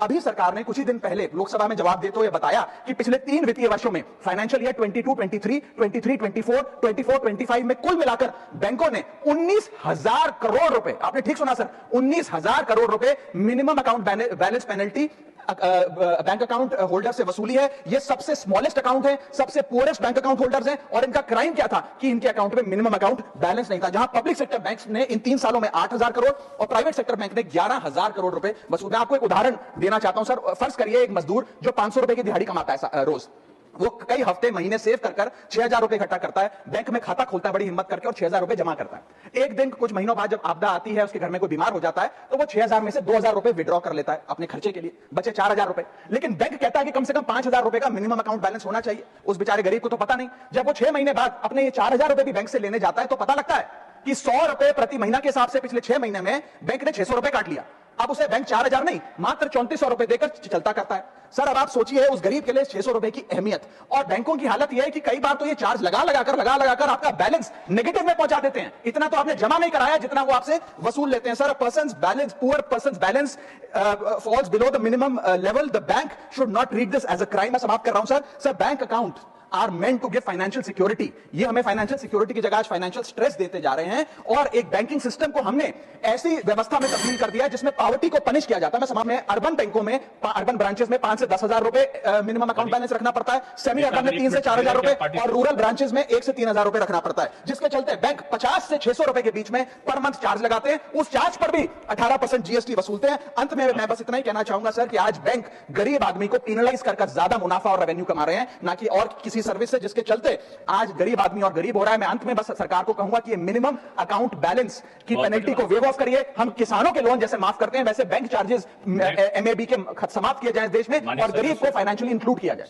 अभी सरकार ने कुछ ही दिन पहले लोकसभा में जवाब देते हुए बताया कि पिछले 3 वित्तीय वर्षों में फाइनेंशियल ईयर 22-23 में कुल मिलाकर बैंकों ने 19,000 करोड़ रुपए, आपने ठीक सुना सर, 19,000 करोड़ रुपए minimum account balance penalty bank account holder से वसूली है। ये सबसे स्मॉलेस्ट अकाउंट है, सबसे पुअरेस्ट बैंक अकाउंट होल्डर्स हैं, और इनका क्राइम क्या था कि इनके अकाउंट में मिनिमम अकाउंट बैलेंस नहीं था। जहां पब्लिक सेक्टर बैंक्स ने इन 3 सालों में 8,000 करोड़ और प्राइवेट सेक्टर बैंक ने 11,000 करोड़ रुपए वसूले। मैं आपको एक उदाहरण देना चाहता हूं सर। फर्ज करिए एक मजदूर जो 500 रुपए की दिहाड़ी कमाता है रोज, वो कई हफ्ते महीने सेव कर 6,000 रुपए इकट्ठा करता है, बैंक में खाता खोलता है बड़ी हिम्मत करके और 6,000 रुपए जमा करता है। एक दिन कुछ महीनों बाद जब आपदा आती है, उसके घर में कोई बीमार हो जाता है, तो वो 6,000 में से 2,000 रुपए विड्रॉ कर लेता है अपने खर्चे के लिए, बचे 4,000 रुपए। लेकिन बैंक कहता है कि कम से कम 5,000 रुपए का मिनिमम अकाउंट बैलेंस होना चाहिए। उस बेचारे गरीब को तो पता नहीं। जब वो 6 महीने बाद अपने ये 4,000 रुपए भी बैंक से लेने जाता है तो पता लगता है कि 100 रुपए प्रति महीना के हिसाब से पिछले 6 महीने में बैंक ने 600 रुपए काट लिया। अब उसे बैंक 4,000 नहीं, मात्र 3,400 रुपए देकर चलता करता है। सर अब आप सोचिए उस गरीब के लिए 600 रुपए की अहमियत। और बैंकों की हालत यह है कि कई बार तो ये चार्ज लगा लगाकर आपका बैलेंस नेगेटिव में पहुंचा देते हैं। इतना तो आपने जमा नहीं कराया जितना वो आपसे वसूल लेते हैं। Sir poor persons balance falls below the minimum level, the bank should not treat this as a crime. मैं समाप्त कर रहा हूं sir. Bank account are meant to give financial security. ये हमें फाइनेंशियल सिक्योरिटी की जगह आज फाइनेंशियल स्ट्रेस देते जा रहे हैं, और एक बैंकिंग सिस्टम को हमने ऐसी व्यवस्था में तब्दील कर दिया है जिसमें पॉवर्टी को पनिश किया जाता है। मैं समाप्त में अर्बन बैंकों में, अर्बन ब्रांचेस में 5 से 10,000 रुपए मिनिमम अकाउंट बैलेंस रखना पड़ता है, सेमी अर्बन में 3 से 4,000 रुपए, और रूरल ब्रांचेस में 1 से 3,000 रुपए रखना पड़ता है, जिसके चलते बैंक 50 से 600 रुपए के बीच में पर मंथ चार्ज लगाते हैं। उस चार्ज पर भी 18% जीएसटी वसूलते हैं। अंत में मैं बस इतना ही कहना चाहूंगा सर कि आज बैंक गरीब आदमी को पेनलाइज कर ज्यादा मुनाफा और रेवेन्यू कमा रहे हैं, ना कि और किसी सर्विस से, जिसके चलते आज गरीब आदमी और गरीब हो रहा है। मैं अंत में बस सरकार को कहूंगा कि ये मिनिमम अकाउंट बैलेंस की पेनल्टी को वेव ऑफ करिए। हम किसानों के लोन जैसे माफ करते हैं, वैसे बैंक चार्जेस एमएबी के समाप्त किए जाए देश में, और गरीब को फाइनेंशियली इंक्लूड किया जाए।